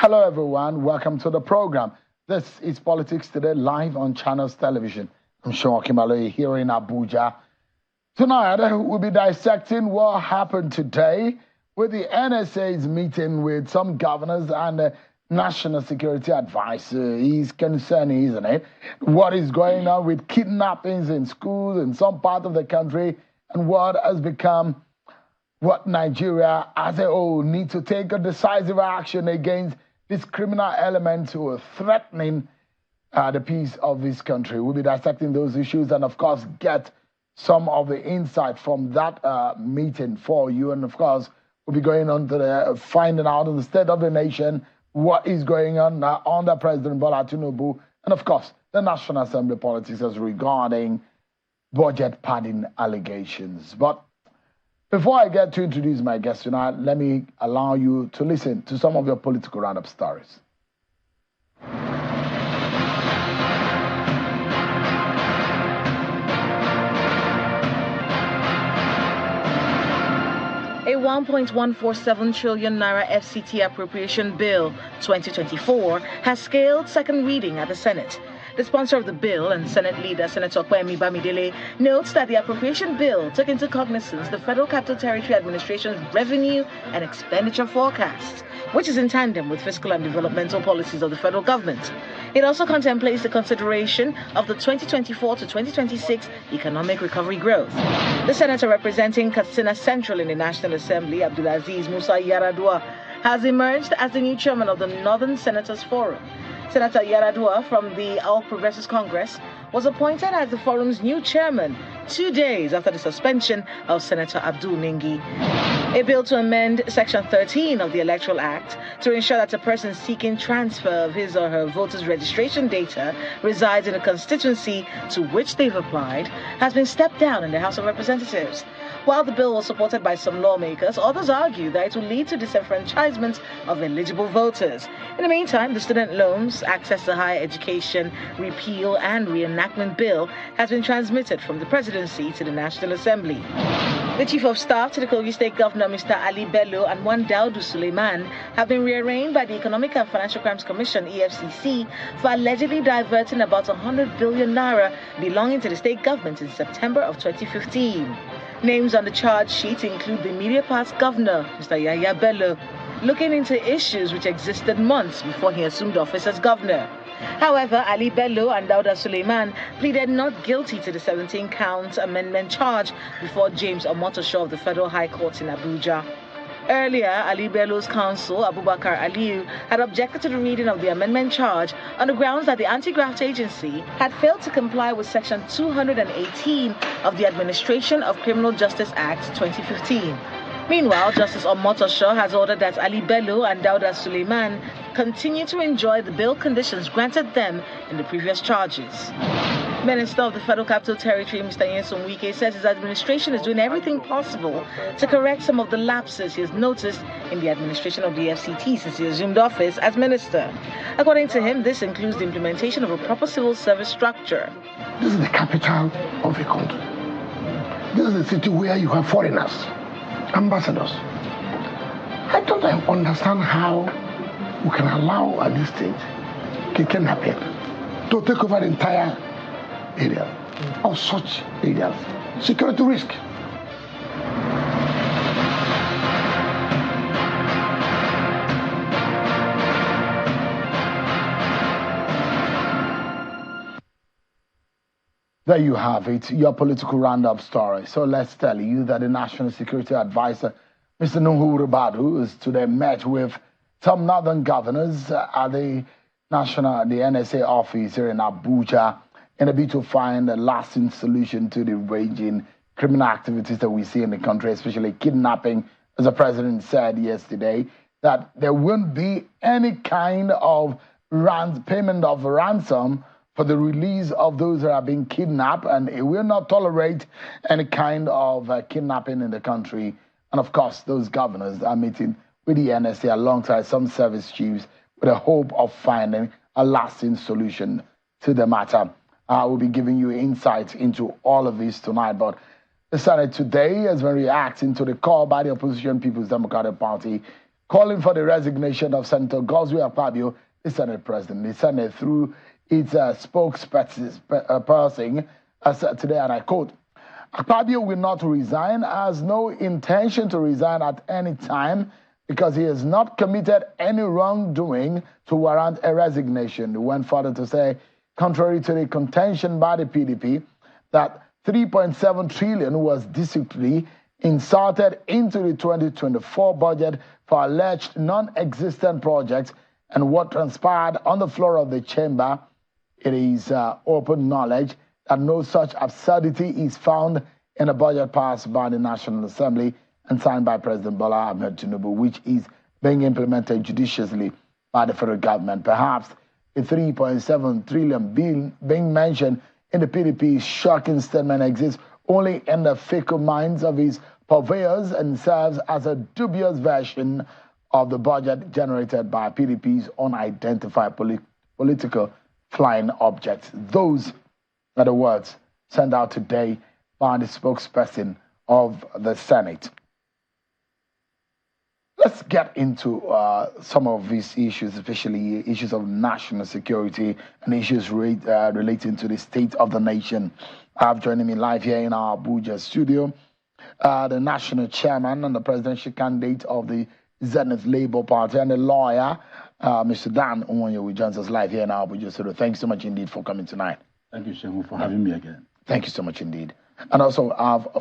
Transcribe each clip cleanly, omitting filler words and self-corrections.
Hello, everyone. Welcome to the program. This is Politics Today, live on Channels Television. I'm Sean Kimalo here in Abuja. Tonight, we'll be dissecting what happened today with the NSA's meeting with some governors and the National Security Advisor. He's concerning, isn't it? What is going on with kidnappings in schools in some part of the country and what has become what Nigeria as a whole need to take a decisive action against these criminal elements who are threatening the peace of this country. We'll be dissecting those issues and, of course, get some of the insight from that meeting for you. And, of course, we'll be going on to the finding out of the state of the nation, what is going on under President Bola Tinubu, and, of course, the National Assembly politics as regarding budget padding allegations. But before I get to introduce my guest tonight, let me allow you to listen to some of your political roundup stories. A 1.147 trillion naira FCT appropriation bill 2024 has scaled second reading at the Senate. The sponsor of the bill and Senate leader, Senator Akpabio Bamidele, notes that the appropriation bill took into cognizance the Federal Capital Territory Administration's revenue and expenditure forecasts, which is in tandem with fiscal and developmental policies of the federal government. It also contemplates the consideration of the 2024 to 2026 economic recovery growth. The senator representing Katsina Central in the National Assembly, Abdulaziz Musa Yaradua, has emerged as the new chairman of the Northern Senators Forum. Senator Yaradua from the All Progressives Congress was appointed as the forum's new chairman 2 days after the suspension of Senator Abdul Ningi. A bill to amend Section 13 of the Electoral Act to ensure that a person seeking transfer of his or her voters' registration data resides in a constituency to which they've applied has been stepped down in the House of Representatives. While the bill was supported by some lawmakers, others argue that it will lead to disenfranchisement of eligible voters. In the meantime, the Student Loans, Access to Higher Education, Repeal and Reenactment Bill has been transmitted from the presidency to the National Assembly. The Chief of Staff to the Kogi State Governor, Mr. Ali Bello, and one Daudu Suleiman have been rearranged by the Economic and Financial Crimes Commission, EFCC, for allegedly diverting about 100 billion naira belonging to the state government in September of 2015. Names on the charge sheet include the immediate past governor, Mr. Yahya Bello, looking into issues which existed months before he assumed office as governor. However, Ali Bello and Dauda Suleiman pleaded not guilty to the 17-count amendment charge before James Omotosho of the Federal High Court in Abuja. Earlier, Ali Bello's counsel, Abubakar Aliyu, had objected to the reading of the amendment charge on the grounds that the Anti-Graft Agency had failed to comply with Section 218 of the Administration of Criminal Justice Act 2015. Meanwhile, Justice Omotosho has ordered that Ali Bello and Dauda Suleiman continue to enjoy the bail conditions granted them in the previous charges. Minister of the Federal Capital Territory, Mr. Nyesom Wike, says his administration is doing everything possible to correct some of the lapses he has noticed in the administration of the FCT since he assumed office as minister. According to him, this includes the implementation of a proper civil service structure. This is the capital of a country. This is the city where you have foreigners, ambassadors. I don't understand how we can allow at this stage kidnapping to take over the entire area of such areas. Security risk. There you have it, your political roundup story. So let's tell you that the National Security Advisor, Mr. Nuhu Ribadu, is today met with some northern governors at the NSA office here in Abuja in a bid to find a lasting solution to the raging criminal activities that we see in the country, especially kidnapping. As the president said yesterday, that there won't be any kind of payment of ransom for the release of those that are being kidnapped, and it will not tolerate any kind of kidnapping in the country. And of course, those governors are meeting with the NSA alongside some service chiefs with the hope of finding a lasting solution to the matter. I will be giving you insights into all of this tonight, but the Senate today has been reacting to the call by the opposition People's Democratic Party calling for the resignation of Senator Godswill Akpabio, the Senate President. The Senate, through its spokesperson, said today, and I quote, Akpabio will not resign, has no intention to resign at any time because he has not committed any wrongdoing to warrant a resignation. He went further to say, contrary to the contention by the PDP, that 3.7 trillion was deceitfully inserted into the 2024 budget for alleged non-existent projects, and what transpired on the floor of the chamber, it is open knowledge that no such absurdity is found in a budget passed by the National Assembly and signed by President Bola Ahmed Tinubu, which is being implemented judiciously by the federal government. Perhaps the 3.7 trillion being mentioned in the PDP's shocking statement exists only in the fickle minds of his purveyors and serves as a dubious version of the budget generated by PDP's unidentified political flying objects. Those are the words sent out today by the spokesperson of the Senate. Let's get into some of these issues, especially issues of national security and issues relating to the state of the nation. I have joining me live here in our Abuja studio, the national chairman and the presidential candidate of the Zenith Labour Party and the lawyer, Mr. Dan Umonyo, who joins us live here in our Abuja studio. Thanks so much indeed for coming tonight. Thank you, Shehu, for having me again. Thank you so much indeed. And also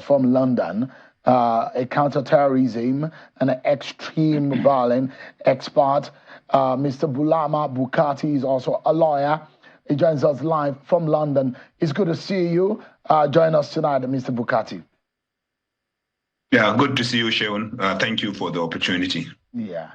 from London, a counterterrorism and an extreme violence expert, Mr. Bulama Bukati is also a lawyer. He joins us live from London. It's good to see you. Join us tonight, Mr. Bukati. Yeah, good to see you, Shehu. Thank you for the opportunity. Yeah.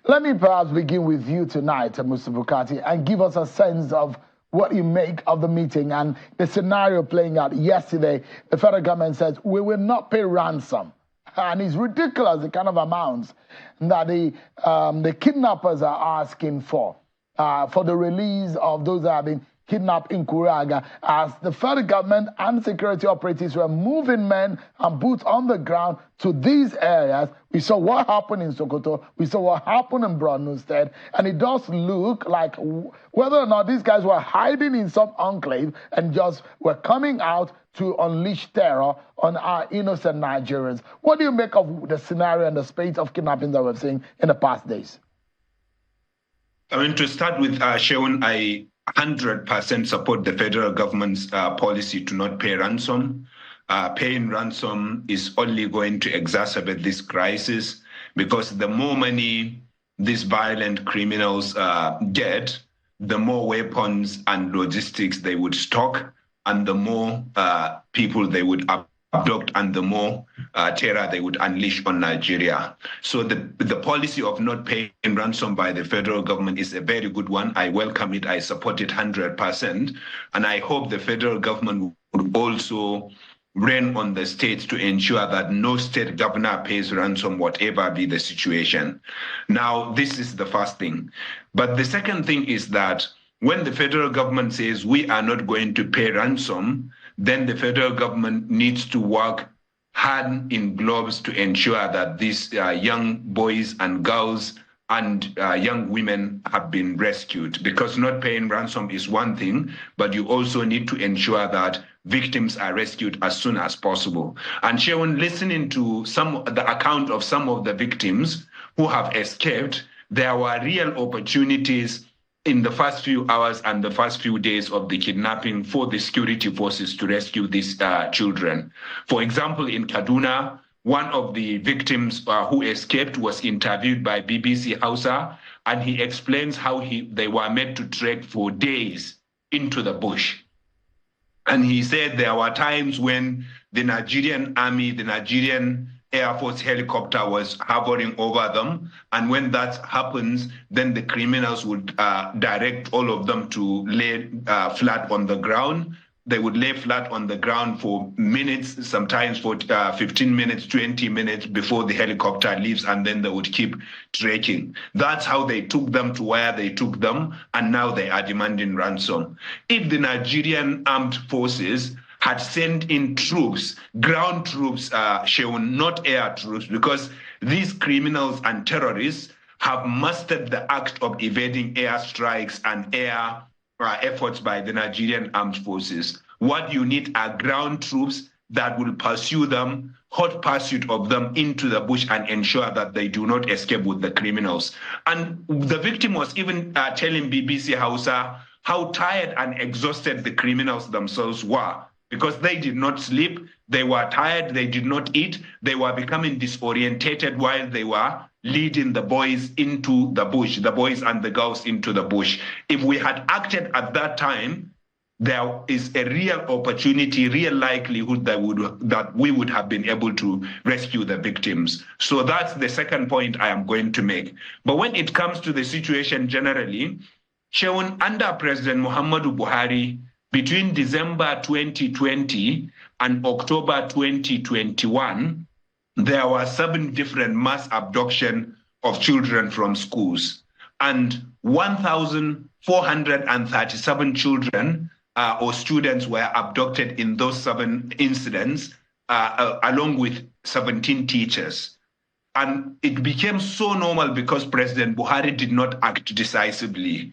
Let me perhaps begin with you tonight, Mr. Bukati, and give us a sense of what you make of the meeting and the scenario playing out. Yesterday, the federal government says, we will not pay ransom. And it's ridiculous, the kind of amounts that the kidnappers are asking for the release of those that have been kidnapped in Kuraga, as the federal government and security operatives were moving men and boots on the ground to these areas. We saw what happened in Sokoto. We saw what happened in Borno State. And it does look like whether or not these guys were hiding in some enclave and just were coming out to unleash terror on our innocent Nigerians. What do you make of the scenario and the spate of kidnapping that we've seen in the past days? I mean, to start with, Shehu, I 100% support the federal government's policy to not pay ransom. Paying ransom is only going to exacerbate this crisis, because the more money these violent criminals get, the more weapons and logistics they would stock, and the more people they would abduct, and the more terror they would unleash on Nigeria. So the policy of not paying ransom by the federal government is a very good one. I welcome it. I support it 100%. And I hope the federal government would also rein on the states to ensure that no state governor pays ransom, whatever be the situation. Now, this is the first thing. But the second thing is that when the federal government says we are not going to pay ransom, then the federal government needs to work hand in gloves to ensure that these young boys and girls and young women have been rescued. Because not paying ransom is one thing, but you also need to ensure that victims are rescued as soon as possible. And Shehu, listening to the account of some of the victims who have escaped, there were real opportunities in the first few hours and the first few days of the kidnapping for the security forces to rescue these children. For example, in Kaduna, one of the victims who escaped was interviewed by BBC Hausa, and he explains how they were made to trek for days into the bush. And he said there were times when the Nigerian army, the Nigerian Air Force helicopter was hovering over them. And when that happens, then the criminals would direct all of them to lay flat on the ground. They would lay flat on the ground for minutes, sometimes for 15 minutes, 20 minutes before the helicopter leaves, and then they would keep trekking. That's how they took them to where they took them, and now they are demanding ransom. If the Nigerian armed forces had sent in troops, ground troops, not air troops, because these criminals and terrorists have mastered the act of evading air strikes and air efforts by the Nigerian armed forces. What you need are ground troops that will pursue them, hot pursuit of them into the bush and ensure that they do not escape with the criminals. And the victim was even telling BBC Hausa how tired and exhausted the criminals themselves were, because they did not sleep, they were tired, they did not eat, they were becoming disorientated while they were leading the boys into the bush, the boys and the girls into the bush. If we had acted at that time, there is a real opportunity, real likelihood that we would have been able to rescue the victims. So that's the second point I am going to make. But when it comes to the situation generally, shown under President Muhammadu Buhari, between December 2020 and October 2021, there were 7 different mass abduction of children from schools, and 1,437 children or students were abducted in those 7 incidents, along with 17 teachers. And it became so normal because President Buhari did not act decisively.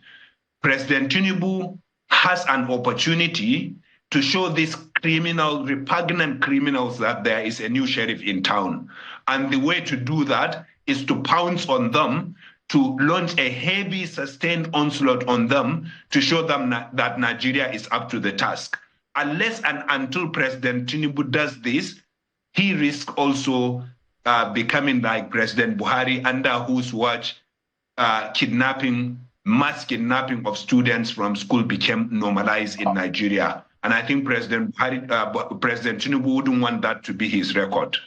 President Tinubu has an opportunity to show these repugnant criminals that there is a new sheriff in town. And the way to do that is to pounce on them, to launch a heavy, sustained onslaught on them, to show them that Nigeria is up to the task. Unless and until President Tinubu does this, he risks also becoming like President Buhari, under whose watch mass kidnapping of students from school became normalized in Nigeria. And I think President Tinubu wouldn't want that to be his record.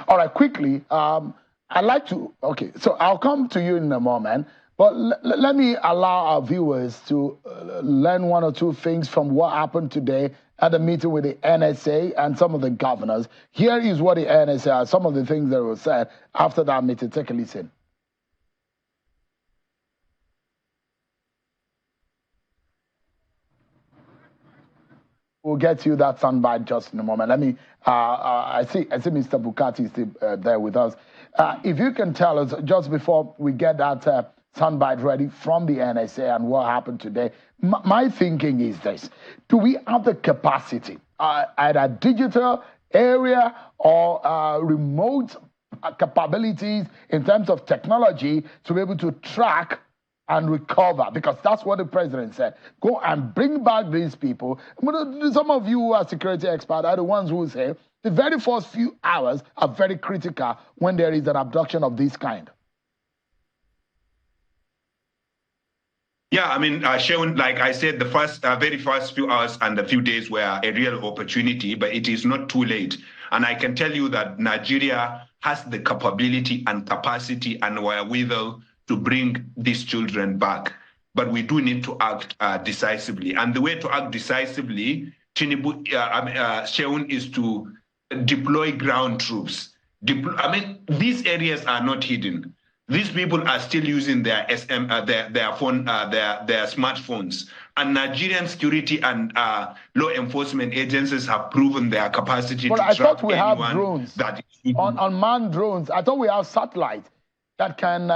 All right, quickly, I'd like to, okay, so I'll come to you in a moment, but let me allow our viewers to learn 1 or 2 things from what happened today at the meeting with the NSA and some of the governors. Here is what the NSA, some of the things that were said after that meeting. Take a listen. We'll get you that soundbite just in a moment. Let me, I see Mr. Bukati is still there with us. If you can tell us, just before we get that soundbite ready from the NSA and what happened today, my thinking is this. Do we have the capacity, either digital area or remote capabilities in terms of technology to be able to track and recover? Because that's what the president said. Go and bring back these people. Some of you who are security experts are the ones who say the very first few hours are very critical when there is an abduction of this kind. Yeah, I mean, Shaun, like I said, the very first few hours and a few days were a real opportunity, but it is not too late. And I can tell you that Nigeria has the capability and capacity and wherewithal to bring these children back. But we do need to act decisively. And the way to act decisively, Shaun, is to deploy ground troops. These areas are not hidden. These people are still using their smartphones. And Nigerian security and law enforcement agencies have proven their capacity to track anyone. But I thought we have drones. Unmanned drones. I thought we have satellites that can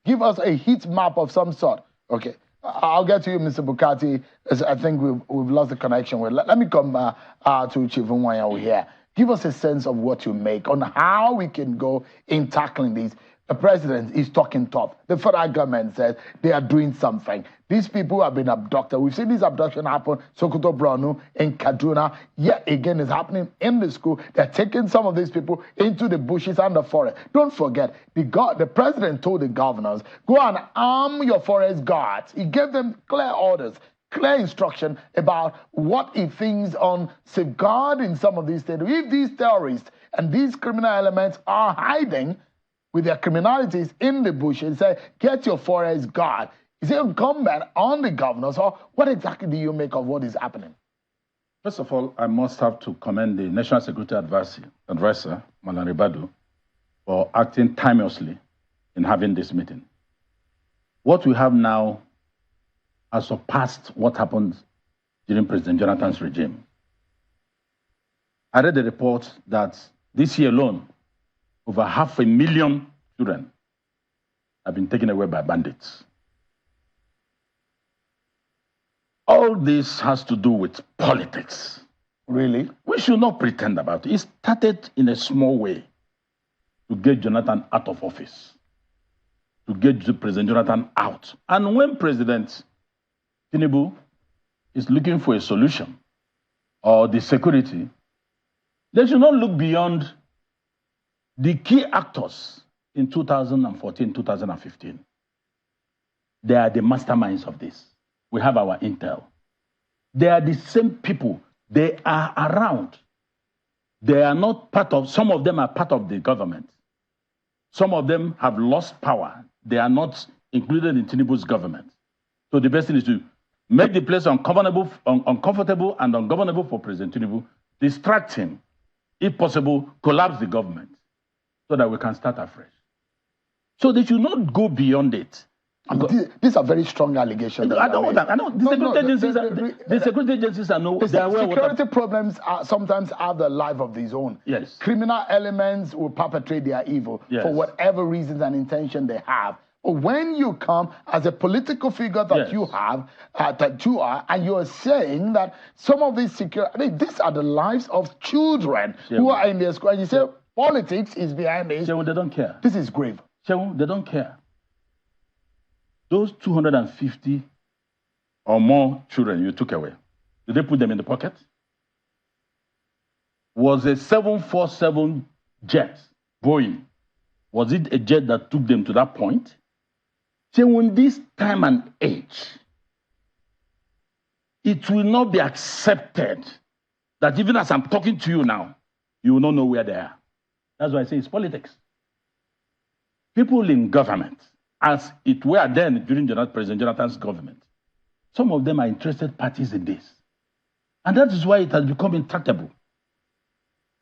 give us a heat map of some sort. Okay, I'll get to you, Mr. Bukati. I think we've lost the connection with. Let me come to Chivunwanya over here. Give us a sense of what you make on how we can go in tackling these. The president is talking tough. The federal government says they are doing something. These people have been abducted. We've seen this abduction happen, Sokoto Bronu, in Kaduna. Yet again, it's happening in the school. They're taking some of these people into the bushes and the forest. Don't forget, the president told the governors, go and arm your forest guards. He gave them clear orders, clear instruction about what he thinks on safeguarding some of these things. If these terrorists and these criminal elements are hiding with their criminalities in the bushes, say, get your forest guard. Is it incumbent on the governors, or what exactly do you make of what is happening? First of all, I must have to commend the National Security Advisor, Malan Ribadu, for acting timelessly in having this meeting. What we have now has surpassed what happened during President Jonathan's regime. I read the report that this year alone, over 500,000 children have been taken away by bandits. All this has to do with politics. Really? We should not pretend about it. It started in a small way to get Jonathan out of office, to get President Jonathan out. And when President Tinubu is looking for a solution or the security, they should not look beyond the key actors in 2014, 2015. They are the masterminds of this. We have our intel. They are the same people. They are around. They are not part of, some of them are part of the government. Some of them have lost power. They are not included in Tinubu's government. So the best thing is to make the place uncomfortable and ungovernable for President Tinubu, distract him, if possible, collapse the government so that we can start afresh. So they should not go beyond it. These are very strong allegations. I don't want that. I know the security agencies are no. The security problems are sometimes have the life of their own. Yes. Criminal elements will perpetrate their evil for whatever reasons and intention they have. But when you come as a political figure that you have, and you are saying that some of these these are the lives of children who are in their school, and you say politics is behind this. They don't care. This is grave. They don't care. Those 250 or more children you took away, did they put them in the pocket? Was a 747 jet, Boeing, was it a jet that took them to that point? So in this time and age, it will not be accepted that even as I'm talking to you now, you will not know where they are. That's why I say it's politics. People in government, as it were then during President Jonathan's government, some of them are interested parties in this. And that is why it has become intractable.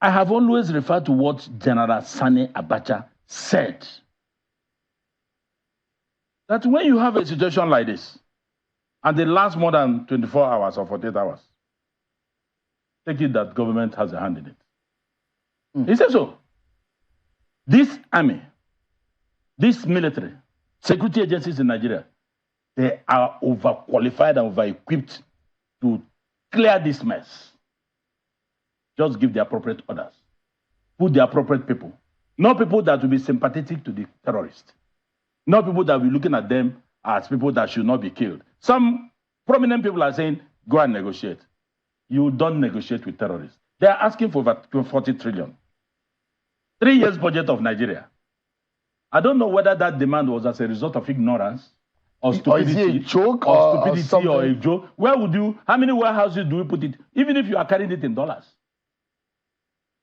I have always referred to what General Sani Abacha said. That when you have a situation like this, and it lasts more than 24 hours or 48 hours, take it that government has a hand in it. He said so. This army, this military, security agencies in Nigeria, they are overqualified and over-equipped to clear this mess. Just give the appropriate orders. Put the appropriate people. Not people that will be sympathetic to the terrorists. Not people that will be looking at them as people that should not be killed. Some prominent people are saying, go and negotiate. You don't negotiate with terrorists. They are asking for 40 trillion. 3 years budget of Nigeria. I don't know whether that demand was as a result of ignorance or stupidity, or is it a joke or a joke. Where would you, how many warehouses do we put it, even if you are carrying it in dollars?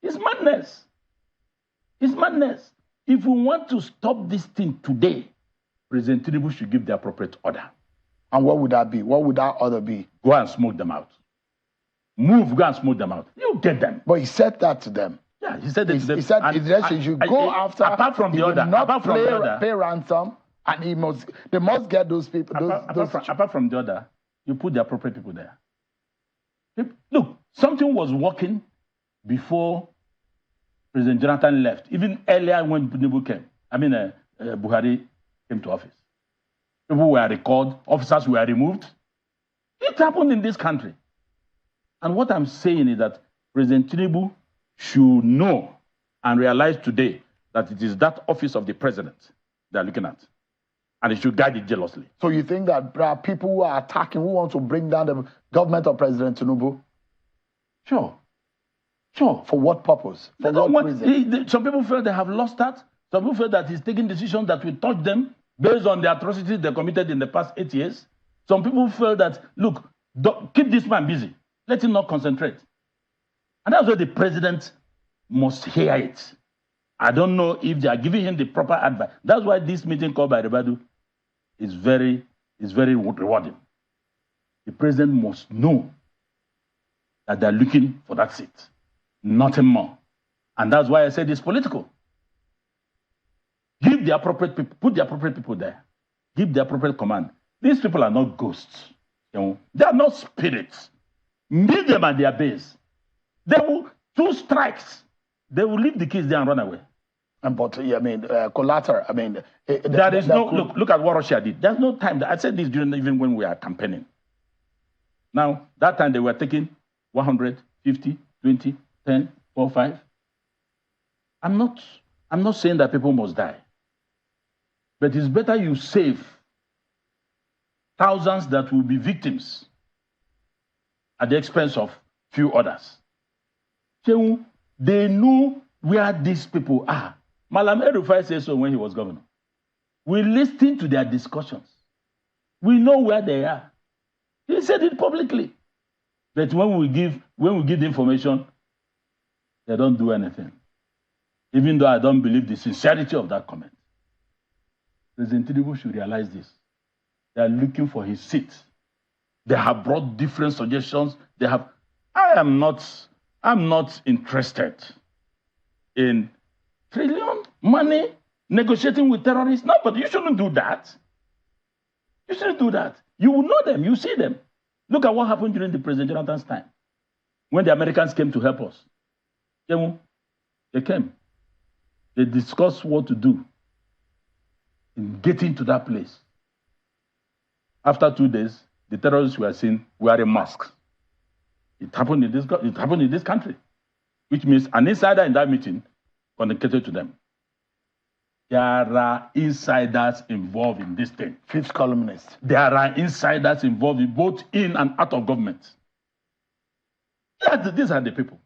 It's madness. It's madness. If we want to stop this thing today, President Tinubu should give the appropriate order. And what would that be? What would that order be? Go and smoke them out. Go and smoke them out. You get them. But he said that to them. Yeah, he said that to them. He said you should go after. Apart from the order, not pay ransom, and they must get those people. Apart from the order, you put the appropriate people there. Look, something was working before President Jonathan left. Even earlier when Tinubu came, Buhari came to office. People were recalled, officers were removed. It happened in this country. And what I'm saying is that President Tinubu should know and realize today that it is that office of the president they're looking at. And he should guide it jealously. So you think that there are people who are attacking, who want to bring down the government of President Tinubu? Sure. For what purpose? For what reason? Some people feel they have lost that. Some people feel that he's taking decisions that will touch them based on the atrocities they committed in the past 8 years. Some people feel that, look, keep this man busy. Let him not concentrate. And that's why the president must hear it. I don't know if they are giving him the proper advice. That's why this meeting called by Akeredolu is very rewarding. The president must know that they're looking for that seat. Nothing more. And that's why I said it's political. Give the appropriate people, put the appropriate people there. Give the appropriate command. These people are not ghosts. They are not spirits. Meet them at their base. They will, 2 strikes, they will leave the kids there and run away. But I mean, collateral. I mean, there is no look at what Russia did. There's no time. I said this during even when we are campaigning. Now that time they were taking 100, 50, 20, 10, 4, 5. I'm not saying that people must die, but it's better you save thousands that will be victims at the expense of few others. They know where these people are. Malam El-Rufai said so when he was governor. We listen to their discussions. We know where they are. He said it publicly. But when we give the information, they don't do anything. Even though I don't believe the sincerity of that comment. President Tinubu should realize this. They are looking for his seat. They have brought different suggestions. I'm not interested in trillion money negotiating with terrorists. No, but you shouldn't do that. You shouldn't do that. You will know them. You see them. Look at what happened during the President Jonathan's time. When the Americans came to help us. They came. They discussed what to do in getting to that place. After 2 days, the terrorists were seen wearing masks. It happened in this country, which means an insider in that meeting communicated to them. There are insiders involved in this thing. Fifth columnist. There are insiders involved in both in and out of government. These are the people.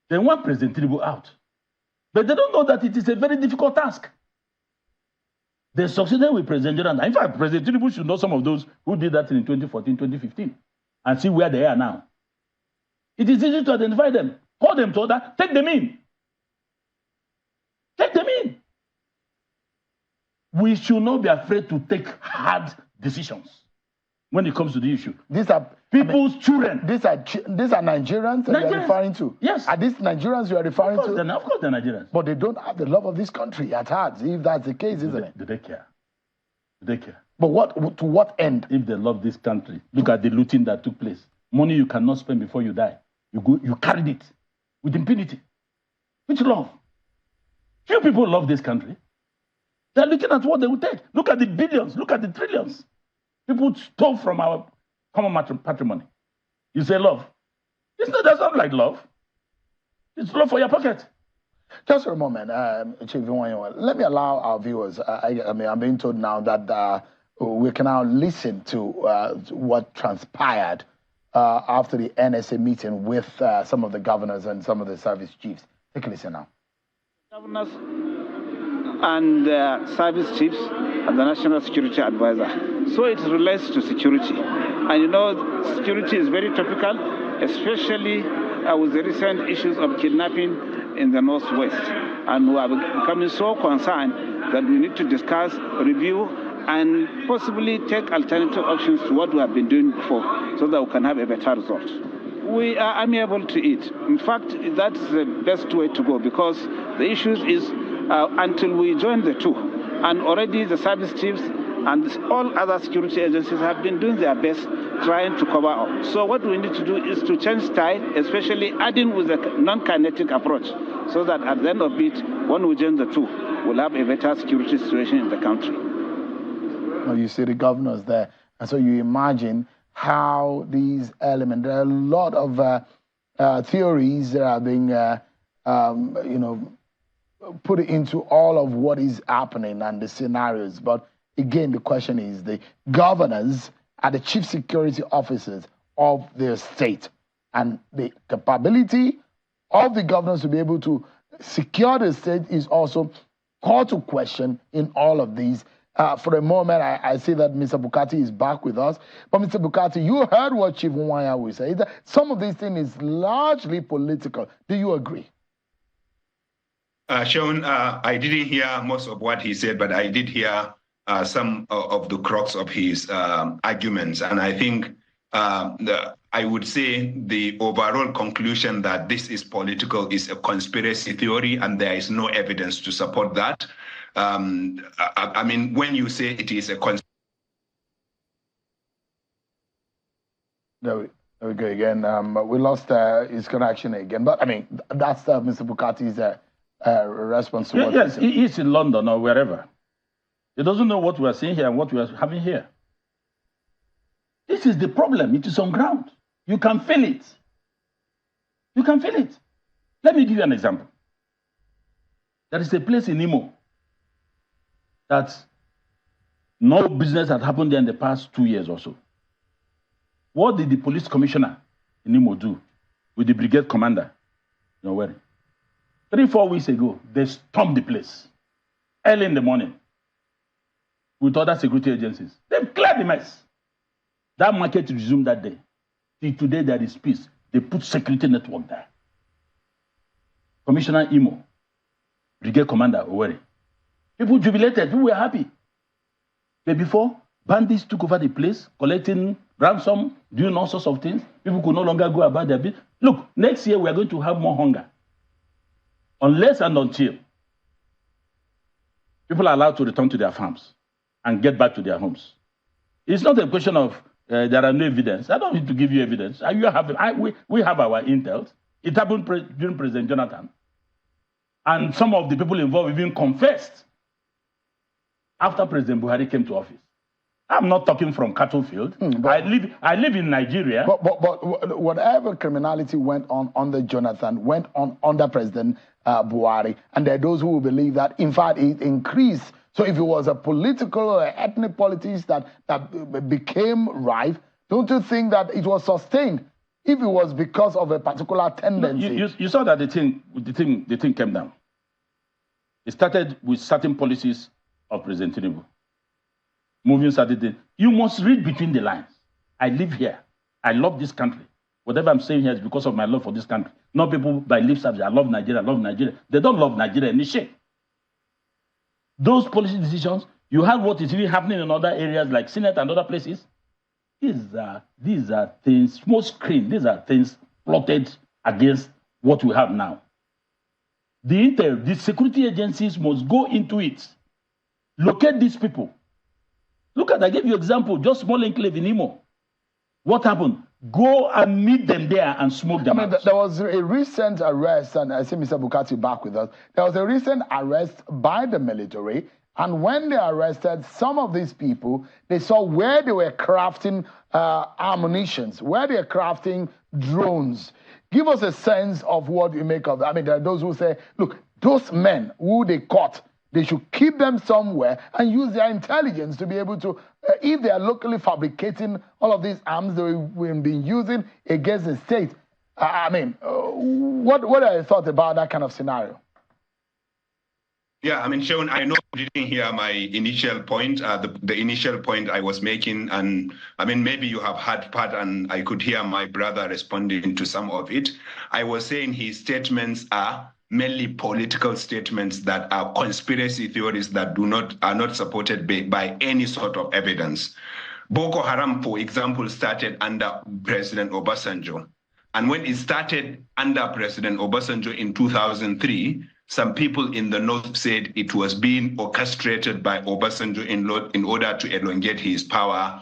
They want President Tinubu out. But they don't know that it is a very difficult task. They succeeded with President Jonathan. In fact, President Tinubu should know some of those who did that in 2014, 2015, and see where they are now. It is easy to identify them. Call them to order. Take them in. Take them in. We should not be afraid to take hard decisions when it comes to the issue. These are people's children. These are Nigerians that you are referring to. Yes. Are these Nigerians you are referring to? Of course they're Nigerians. But they don't have the love of this country at heart, if that's the case, isn't it? Do they care? Do they care? But to what end? If they love this country, look at the looting that took place. Money you cannot spend before you die. You carried it with impunity. Which love? Few people love this country. They're looking at what they will take. Look at the billions. Look at the trillions. People stole from our common patrimony. You say love. That's not like love. It's love for your pocket. Just for a moment, Chief Iwanyo, let me allow our viewers. I'm being told now that we can now listen to what transpired after the NSA meeting with some of the governors and some of the service chiefs. Take a listen now. Governors and service chiefs and the National Security Advisor. So it relates to security. And you know, security is very topical, especially with the recent issues of kidnapping in the Northwest. And we are becoming so concerned that we need to discuss, review, and possibly take alternative options to what we have been doing before so that we can have a better result. We are amiable to it. In fact, that's the best way to go because the issue is until we join the two. And already the service chiefs and all other security agencies have been doing their best trying to cover up. So what we need to do is to change style, especially adding with a non-kinetic approach, so that at the end of it, when we join the two, we'll have a better security situation in the country. Well, you see the governors there, and so you imagine how these elements, there are a lot of theories that are being, put into all of what is happening and the scenarios. But again, the question is the governors are the chief security officers of their state, and the capability of the governors to be able to secure the state is also called to question in all of these. For a moment, I see that Mr. Bukati is back with us. But Mr. Bukati, you heard what Chief Nwanya will say. Some of these things is largely political. Do you agree? Sean, I didn't hear most of what he said, but I did hear some of the crux of his arguments. And I think I would say the overall conclusion that this is political is a conspiracy theory, and there is no evidence to support that. I mean, when you say it is a conspiracy. There we go again. We lost his connection again. But I mean, that's Mr. Bukati's response to what yes, he's in London or wherever. He doesn't know what we are seeing here and what we are having here. This is the problem. It is on ground. You can feel it. You can feel it. Let me give you an example. There is a place in Imo that no business had happened there in the past 2 years or so. What did the police commissioner in Imo do with the brigade commander? You know where? 3-4 weeks ago, they stormed the place early in the morning with other security agencies. They've cleared the mess. That market resumed that day. Till today, there is peace. They put security network there. Commissioner Imo, brigade commander Oweri. People jubilated. People were happy. But before, bandits took over the place, collecting ransom, doing all sorts of things. People could no longer go about their business. Look, next year we are going to have more hunger. Unless and until people are allowed to return to their farms and get back to their homes. It's not a question of there are no evidence. I don't need to give you evidence. We have our intel. It happened during President Jonathan. And some of the people involved even confessed after President Buhari came to office. I'm not talking from cattle field. I live in Nigeria. But whatever criminality went on under Jonathan went on under President Buhari. And there are those who will believe that, in fact, it increased. So if it was a political or ethnic politics that became rife, don't you think that it was sustained if it was because of a particular tendency? You saw that the thing came down. It started with certain policies of President Tinubu. Moving certain things. You must read between the lines. I live here. I love this country. Whatever I'm saying here is because of my love for this country. Not people by lip service. I love Nigeria. I love Nigeria. They don't love Nigeria in the shape. Those policy decisions, you have what is really happening in other areas like Senate and other places. These are things, smoke screen, these are things plotted against what we have now. The security agencies must go into it. Locate these people. Look at, I gave you an example, just small enclave in Imo. What happened? Go and meet them there and smoke them out. There was a recent arrest, and I see Mr. Bukati back with us. There was a recent arrest by the military, and when they arrested some of these people, they saw where they were crafting ammunitions, where they are crafting drones. Give us a sense of what you make of that. I mean, there are those who say, look, those men who they caught, they should keep them somewhere and use their intelligence to be able to, if they are locally fabricating all of these arms they will be using against the state. What are your thoughts about that kind of scenario? Yeah, I mean, Sean, I know you didn't hear my initial point, the initial point I was making. And I mean, maybe you have heard part and I could hear my brother responding to some of it. I was saying his statements are mainly political statements that are conspiracy theories that are not supported by any sort of evidence. Boko Haram, for example, started under President Obasanjo. And when it started under President Obasanjo in 2003, some people in the north said it was being orchestrated by Obasanjo in order to elongate his power,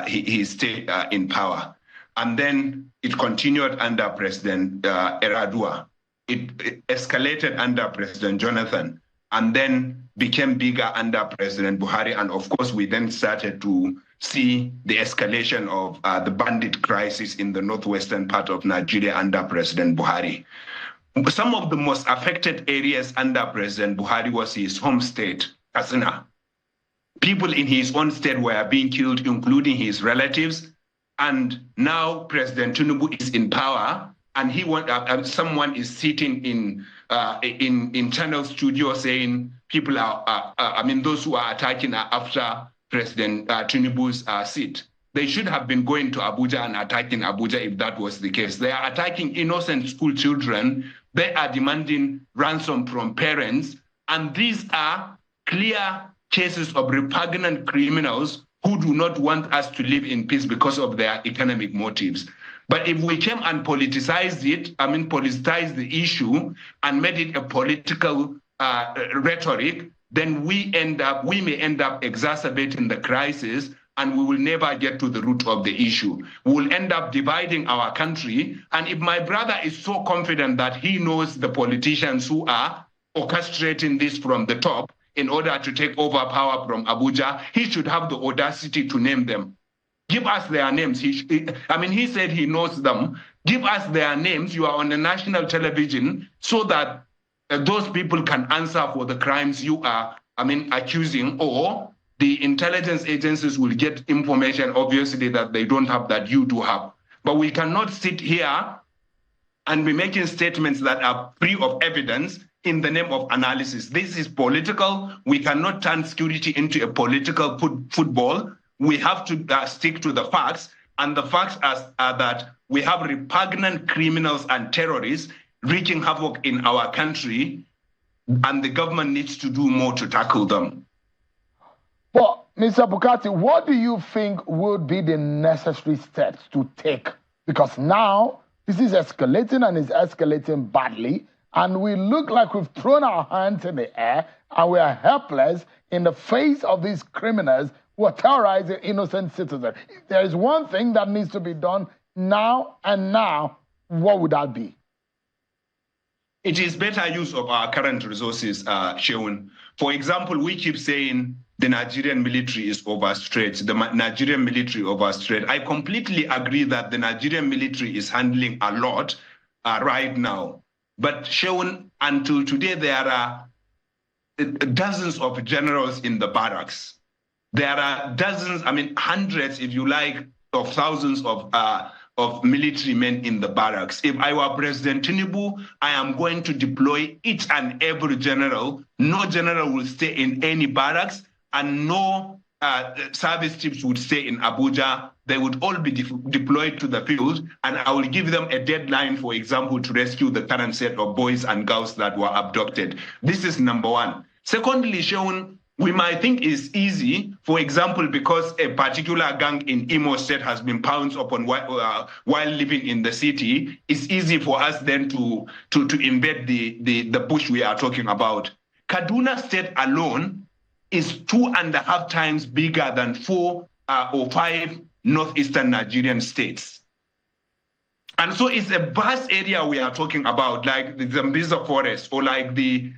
his stay in power. And then it continued under President Eradua. It escalated under President Jonathan and then became bigger under President Buhari. And of course, we then started to see the escalation of the bandit crisis in the northwestern part of Nigeria under President Buhari. Some of the most affected areas under President Buhari was his home state, Kaduna. People in his own state were being killed, including his relatives. And now President Tinubu is in power. And someone is sitting in Channel Studio saying people are, those who are attacking are after President Tinubu's seat. They should have been going to Abuja and attacking Abuja if that was the case. They are attacking innocent school children. They are demanding ransom from parents. And these are clear cases of repugnant criminals who do not want us to live in peace because of their economic motives. But if we came and politicized the issue and made it a political rhetoric, then we may end up exacerbating the crisis and we will never get to the root of the issue. We will end up dividing our country. And if my brother is so confident that he knows the politicians who are orchestrating this from the top in order to take over power from Abuja, he should have the audacity to name them. Give us their names. He said he knows them. Give us their names. You are on the national television so that those people can answer for the crimes you are, accusing, or the intelligence agencies will get information, obviously, that they don't have, that you do have. But we cannot sit here and be making statements that are free of evidence in the name of analysis. This is political. We cannot turn security into a political football. We have to stick to the facts, and the facts are that we have repugnant criminals and terrorists wreaking havoc in our country, and the government needs to do more to tackle them. Well, Mr. Bukati, what do you think would be the necessary steps to take? Because now this is escalating, and it's escalating badly, and we look like we've thrown our hands in the air, and we are helpless in the face of these criminals who are terrorizing innocent citizens. If there is one thing that needs to be done now and now, what would that be? It is better use of our current resources, Sheun. For example, we keep saying the Nigerian military is overstretched, the Nigerian military overstretched. I completely agree that the Nigerian military is handling a lot right now. But Sheun, until today, there are dozens of generals in the barracks. There are dozens, hundreds, if you like, of thousands of military men in the barracks. If I were President Tinubu, I am going to deploy each and every general. No general will stay in any barracks, and no service chiefs would stay in Abuja. They would all be deployed to the field, and I will give them a deadline, for example, to rescue the current set of boys and girls that were abducted. This is number one. Secondly, Sheun, we might think it's easy, for example, because a particular gang in Imo State has been pounced upon while living in the city. It's easy for us then to invade the bush we are talking about. Kaduna State alone is 2.5 times bigger than 4 or 5 northeastern Nigerian states. And so it's a vast area we are talking about, like the Zambiza forest, or like the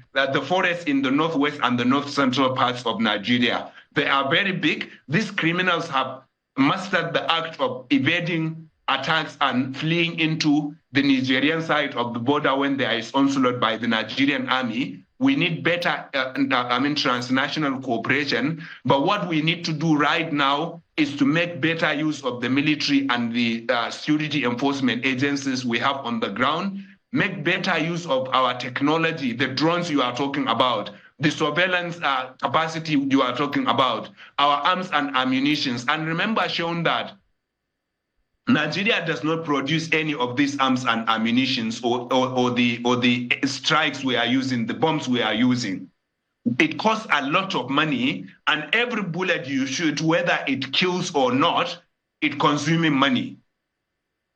forest in the northwest and the north central parts of Nigeria. They are very big. These criminals have mastered the act of evading attacks and fleeing into the Nigerian side of the border when there is onslaught by the Nigerian army. We need better, transnational cooperation. But what we need to do right now is to make better use of the military and the security enforcement agencies we have on the ground, make better use of our technology, the drones you are talking about, the surveillance capacity you are talking about, our arms and ammunitions. And remember, Sheun, that Nigeria does not produce any of these arms and ammunitions or the strikes we are using, the bombs we are using. It costs a lot of money, and every bullet you shoot, whether it kills or not, it consuming money.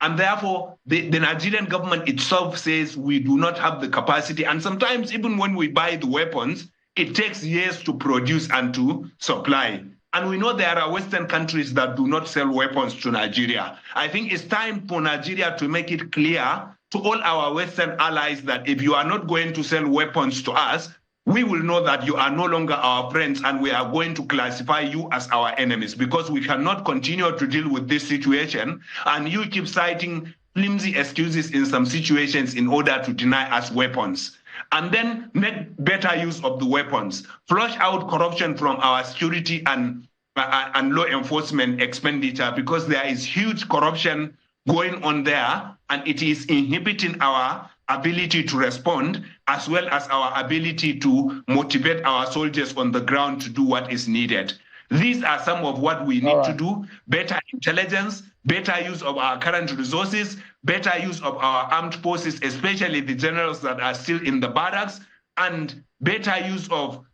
And therefore, the Nigerian government itself says we do not have the capacity. And sometimes even when we buy the weapons, it takes years to produce and to supply. And we know there are Western countries that do not sell weapons to Nigeria. I think it's time for Nigeria to make it clear to all our Western allies that if you are not going to sell weapons to us, we will know that you are no longer our friends, and we are going to classify you as our enemies, because we cannot continue to deal with this situation. And you keep citing flimsy excuses in some situations in order to deny us weapons. And then make better use of the weapons. Flush out corruption from our security and law enforcement expenditure, because there is huge corruption going on there, and it is inhibiting our ability to respond, as well as our ability to motivate our soldiers on the ground to do what is needed. These are some of what we need to do: better intelligence, better use of our current resources, better use of our armed forces, especially the generals that are still in the barracks, and better use of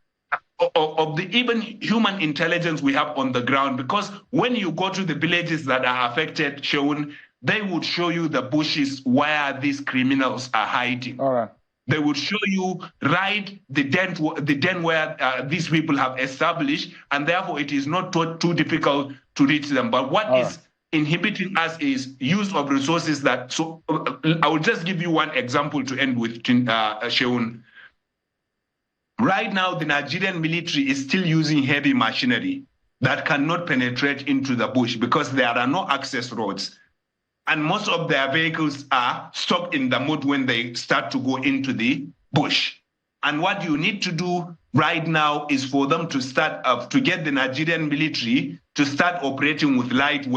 the even human intelligence we have on the ground. Because when you go to the villages that are affected, Sheun, they would show you the bushes where these criminals are hiding. All right. They would show you the den where these people have established, and therefore it is not too difficult to reach them. But what is inhibiting us is use of resources that. So I will just give you one example to end with, Sheun. Right now, the Nigerian military is still using heavy machinery that cannot penetrate into the bush because there are no access roads. And most of their vehicles are stopped in the mud when they start to go into the bush. And what you need to do right now is for them to start to get the Nigerian military to start operating with light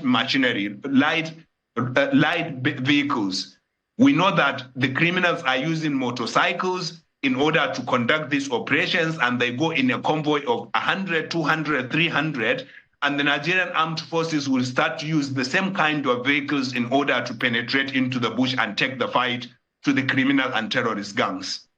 machinery, light vehicles. We know that the criminals are using motorcycles in order to conduct these operations, and they go in a convoy of 100, 200, 300, and the Nigerian armed forces will start to use the same kind of vehicles in order to penetrate into the bush and take the fight to the criminal and terrorist gangs.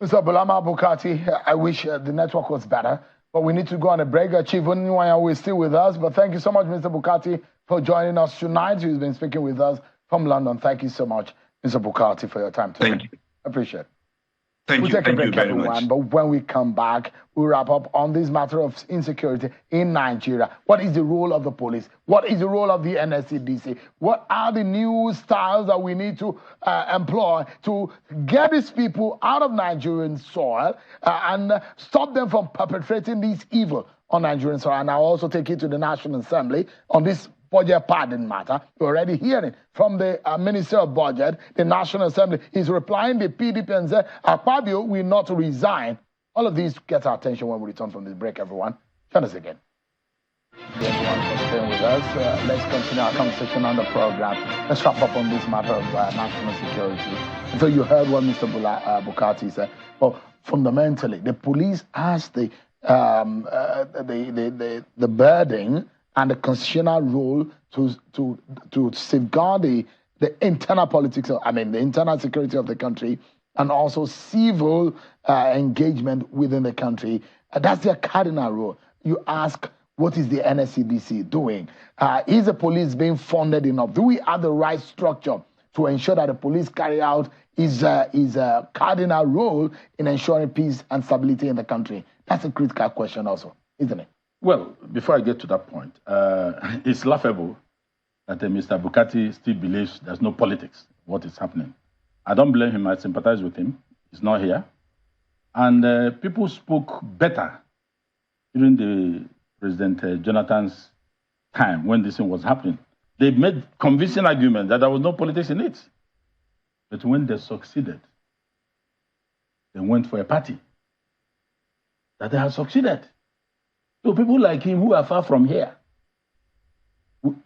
Mr. Bulama Bukati, I wish the network was better, but we need to go on a break. Chief Onyiwanya is still with us, but thank you so much, Mr. Bukati, for joining us tonight. He's been speaking with us from London. Thank you so much, Mr. Bukati, for your time today. Thank you. Appreciate it. Thank you. We'll take a break, very everyone, much. but when we come back, we'll wrap up on this matter of insecurity in Nigeria. What is the role of the police? What is the role of the NSCDC? What are the new styles that we need to employ to get these people out of Nigerian soil and stop them from perpetrating this evil on Nigerian soil? And I'll also take you to the National Assembly on this budget pardon matter. We're already hearing from the Minister of Budget. The National Assembly is replying the PDP and said, Akpabio will not resign. All of these get our attention when we return from this break, everyone. Join us again. Thank you everyone for staying with us. Let's continue our conversation on the program. Let's wrap up on this matter of national security. So you heard what Mr. Bukati said. But fundamentally, the police has the burden and the constitutional role to safeguard the internal politics, the internal security of the country, and also civil engagement within the country. That's their cardinal role. You ask, what is the NSCDC doing? Is the police being funded enough? Do we have the right structure to ensure that the police carry out his cardinal role in ensuring peace and stability in the country? That's a critical question also, isn't it? Well, before I get to that point, it's laughable that Mr. Bukati still believes there's no politics, what is happening. I don't blame him. I sympathize with him. He's not here. And people spoke better during the President Jonathan's time when this thing was happening. They made convincing arguments that there was no politics in it. But when they succeeded, they went for a party that they have succeeded. So people like him who are far from here,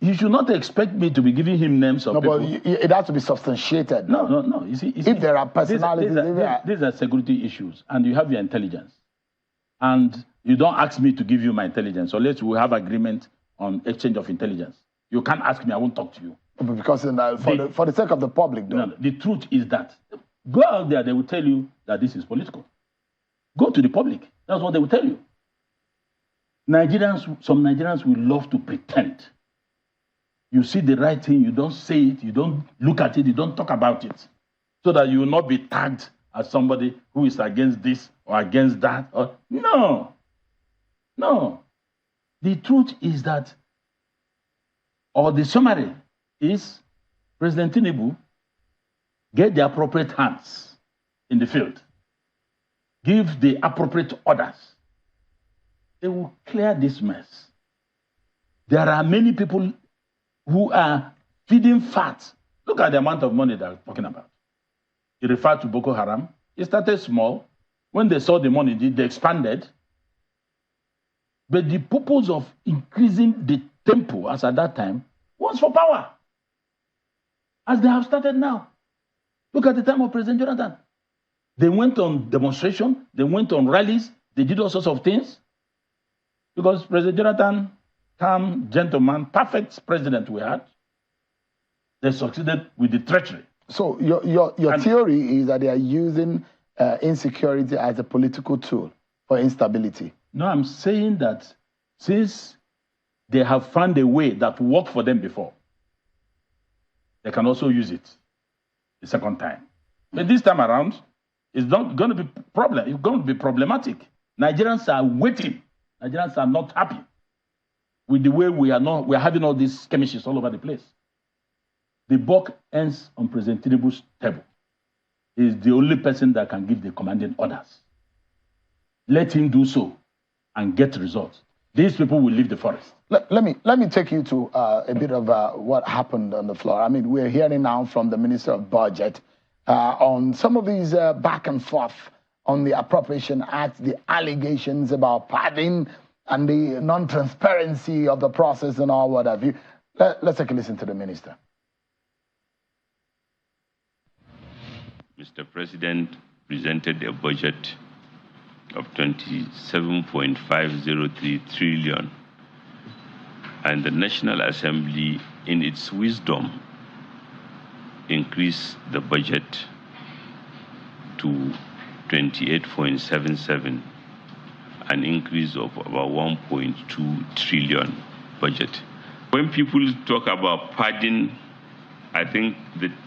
you should not expect me to be giving him names of people. But it has to be substantiated. No. You see, if there are personalities, these are security issues, and you have your intelligence, and you don't ask me to give you my intelligence unless we have agreement on exchange of intelligence. You can't ask me; I won't talk to you. Because for the sake of the public, though. No, the truth is that go out there, they will tell you that this is political. Go to the public. That's what they will tell you. Some Nigerians will love to pretend. You see the right thing, you don't say it, you don't look at it, you don't talk about it, so that you will not be tagged as somebody who is against this or against that. No. The truth is that, or the summary is, President Tinubu get the appropriate hands in the field, give the appropriate orders. They will clear this mess. There are many people who are feeding fat. Look at the amount of money they're talking about. He referred to Boko Haram. It started small. When they saw the money, they expanded. But the purpose of increasing the tempo, as at that time, was for power. As they have started now. Look at the time of President Jonathan. They went on demonstration. They went on rallies. They did all sorts of things. Because President Jonathan, calm, gentleman, perfect president we had, they succeeded with the treachery. So your theory is that they are using insecurity as a political tool for instability. No, I'm saying that since they have found a way that worked for them before, they can also use it the second time. But this time around, it's not going to be problem. It's going to be problematic. Nigerians are waiting. Nigerians are not happy with the way we are having all these skirmishes all over the place. The buck ends on President Tinubu's table. is the only person that can give the commanding orders. Let him do so and get results. These people will leave the forest. Let me take you to a bit of what happened on the floor. I mean, we're hearing now from the Minister of Budget on some of these back and forth on the Appropriation Act, the allegations about padding and the non-transparency of the process and all what have you. Let's take a listen to the Minister. Mr. President presented a budget of 27.503 trillion, and the National Assembly, in its wisdom, increased the budget to 28.77, an increase of about 1.2 trillion budget. When people talk about padding, I think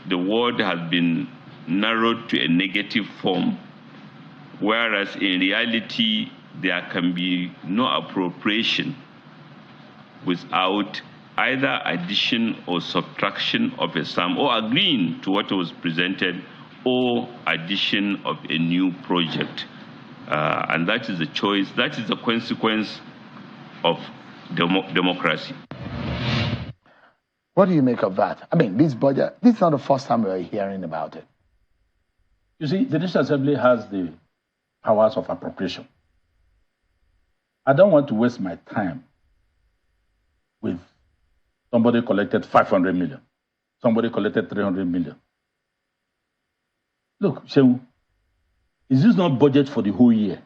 the word has been narrowed to a negative form, whereas in reality, there can be no appropriation without either addition or subtraction of a sum, or agreeing to what was presented, or addition of a new project. And that is the choice, that is the consequence of democracy. What do you make of that? I mean, this budget, this is not the first time we're hearing about it. You see, the National Assembly has the powers of appropriation. I don't want to waste my time with somebody collected 500 million, somebody collected 300 million. Look, Shehu, is this not budget for the whole year?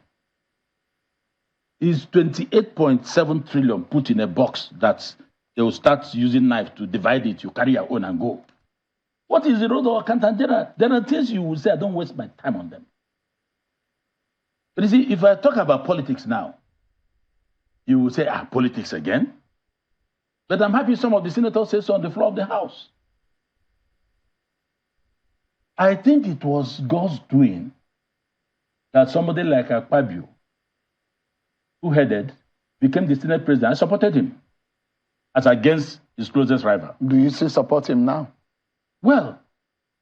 Is 28.7 trillion put in a box that they will start using knife to divide it, you carry your own and go? What is the road of accountant general? There are things you will say, I don't waste my time on them. But you see, if I talk about politics now, you will say, politics again? But I'm happy some of the senators say so on the floor of the House. I think it was God's doing that somebody like Akpabio, who headed, became the Senate president. I supported him as against his closest rival. Do you still support him now? Well,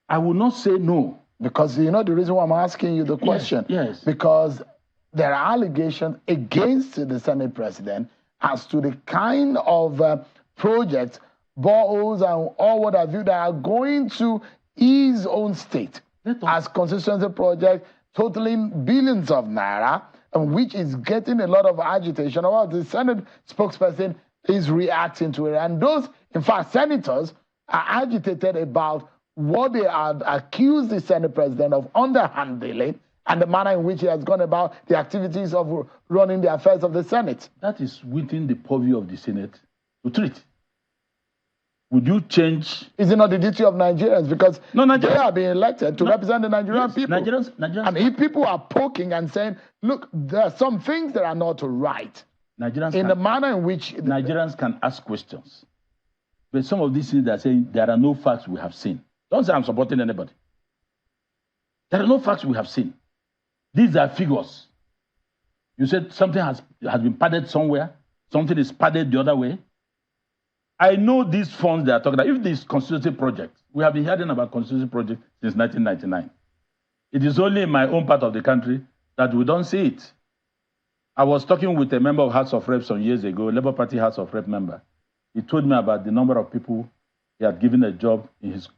I will not say no. Because you know the reason why I'm asking you the question? Yes. Because there are allegations against the Senate president as to the kind of projects, boreholes and all what have you that are going to his own state as constituency project totaling billions of naira, and which is getting a lot of agitation. About the Senate spokesperson is reacting to it. And those, in fact, senators are agitated about what they are accused the Senate president of underhandling and the manner in which he has gone about the activities of running the affairs of the Senate. That is within the purview of the Senate to treat. Would you change? Is it not the duty of Nigerians? Because they are being elected to represent the Nigerian people. Nigerians. And if people are poking and saying, look, there are some things that are not right, the manner in which Nigerians can ask questions. But some of these things that are saying there are no facts we have seen. Don't say I'm supporting anybody. There are no facts we have seen. These are figures. You said something has been padded somewhere, something is padded the other way. I know these funds they are talking about. If this constituency project, we have been hearing about constituency project since 1999. It is only in my own part of the country that we don't see it. I was talking with a member of House of Reps some years ago, Labour Party House of Rep member. He told me about the number of people he had given a job in his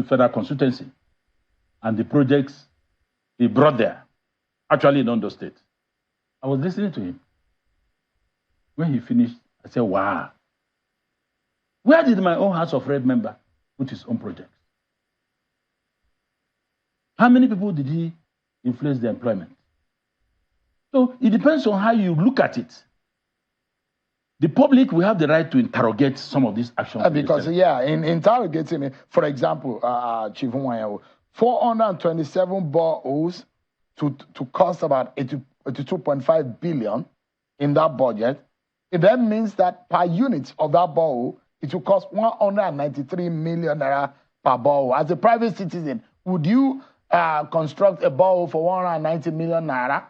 federal constituency and the projects he brought there, actually in Ondo State. I was listening to him. When he finished, I said, wow. Where did my own House of Rep member put his own projects? How many people did he influence the employment? So it depends on how you look at it. The public will have the right to interrogate some of these actions. Because, in interrogating, for example, Chief Nwayo, 427 boreholes to cost about 82.5 billion in that budget. It then means that per unit of that borehole, it will cost 193 million naira per borehole. As a private citizen, would you construct a borehole for 190 million naira?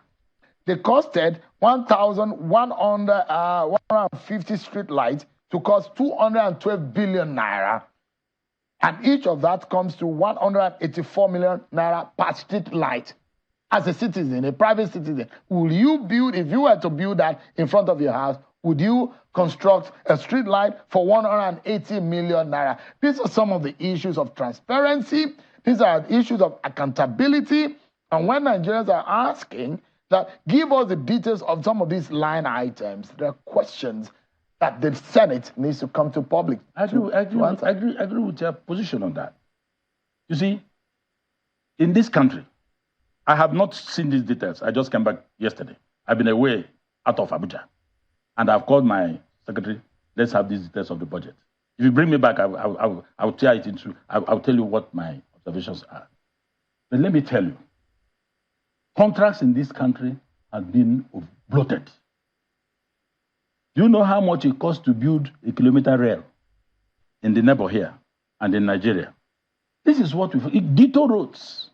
They costed 1,150 street lights to cost 212 billion naira. And each of that comes to 184 million naira per street light. As a citizen, a private citizen, will you build, if you were to build that in front of your house, would you construct a street light for 180 million naira? These are some of the issues of transparency. These are issues of accountability. And when Nigerians are asking that, give us the details of some of these line items, there are questions that the Senate needs to come to public. I agree with your position on that. You see, in this country, I have not seen these details. I just came back yesterday. I've been away out of Abuja. And I've called my secretary, let's have these details of the budget. If you bring me back, I'll tear it into, I'll tell you what my observations are. But let me tell you, contracts in this country have been bloated. Do you know how much it costs to build a kilometer rail in the neighbor here and in Nigeria? This is what ditto roads.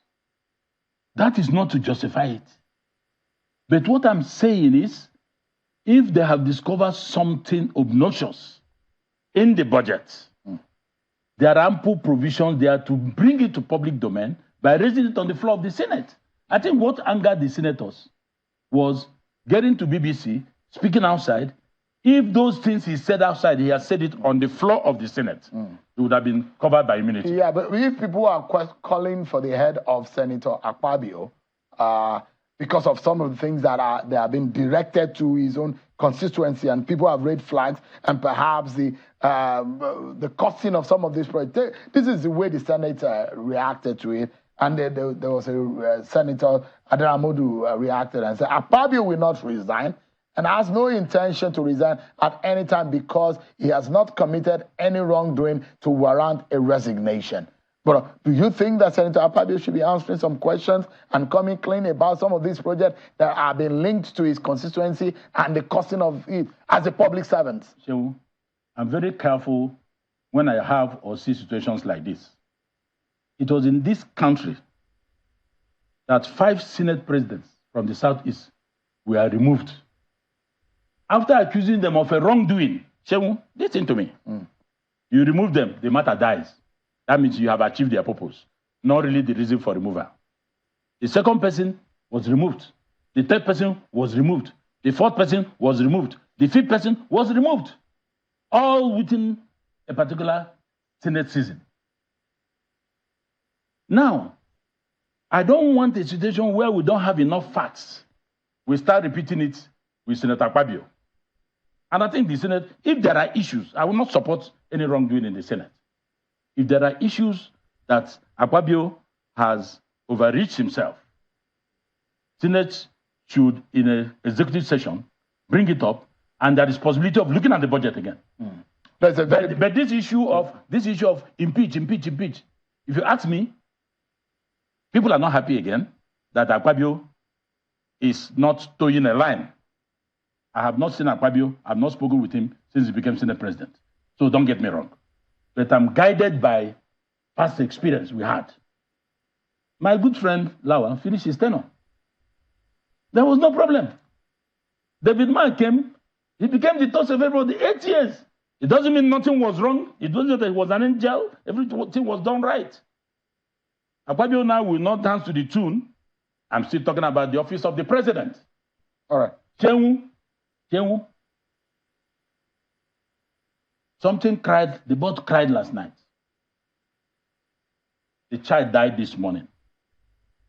That is not to justify it. But what I'm saying is, if they have discovered something obnoxious in the budget, there are ample provisions there to bring it to public domain by raising it on the floor of the Senate. I think what angered the senators was getting to BBC, speaking outside. If those things he said outside, he had said it on the floor of the Senate, it would have been covered by immunity. Yeah, but if people are calling for the head of Senator Akpabio because of some of the things that they have been directed to his own constituency, and people have raised flags, and perhaps the costing of some of these projects, this is the way the Senate reacted to it. And there was a Senator Akeredolu reacted and said, Akpabio will not resign, and has no intention to resign at any time because he has not committed any wrongdoing to warrant a resignation. But do you think that Senator Akpabio should be answering some questions and coming clean about some of these projects that are being linked to his constituency and the costing of it as a public servant? So I'm very careful when I have or see situations like this. It was in this country that 5 Senate presidents from the Southeast were removed after accusing them of a wrongdoing. Shehu, listen to me. You remove them, the matter dies. That means you have achieved their purpose, not really the reason for removal. The second person was removed. The third person was removed. The fourth person was removed. The fifth person was removed. All within a particular Senate season. Now, I don't want a situation where we don't have enough facts. We start repeating it with Senator Akpabio. And I think the Senate, if there are issues, I will not support any wrongdoing in the Senate. If there are issues that Akpabio has overreached himself, Senate should, in an executive session, bring it up, and there is possibility of looking at the budget again. But this issue of impeach. If you ask me, people are not happy again that Akpabio is not towing a line. I have not seen Akpabio, I have not spoken with him since he became Senate President. So don't get me wrong. But I'm guided by past experience we had. My good friend Lawa finished his tenure. There was no problem. David Mark came, he became the toss of everybody 8 years. It doesn't mean nothing was wrong. It doesn't mean that he was an angel. Everything was done right. Akpabio now will not dance to the tune. I'm still talking about the office of the president. All right. Chenwu. Something cried, the bird cried last night. The child died this morning.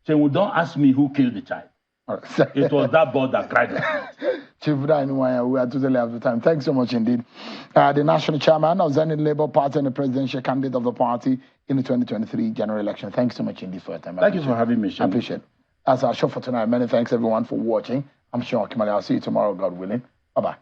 Chenwu, don't ask me who killed the child. All right. It was that bird that cried last night. Chief Rotimi, we are totally out of time. Thanks so much indeed. The national chairman of Zenith Labour Party and the presidential candidate of the party in the 2023 general election. Thanks so much indeed for your time. Thank you for having me, Sean. I appreciate it. That's our show for tonight. Many thanks everyone for watching. I'm Sean Kimale. I'll see you tomorrow, God willing. Bye-bye.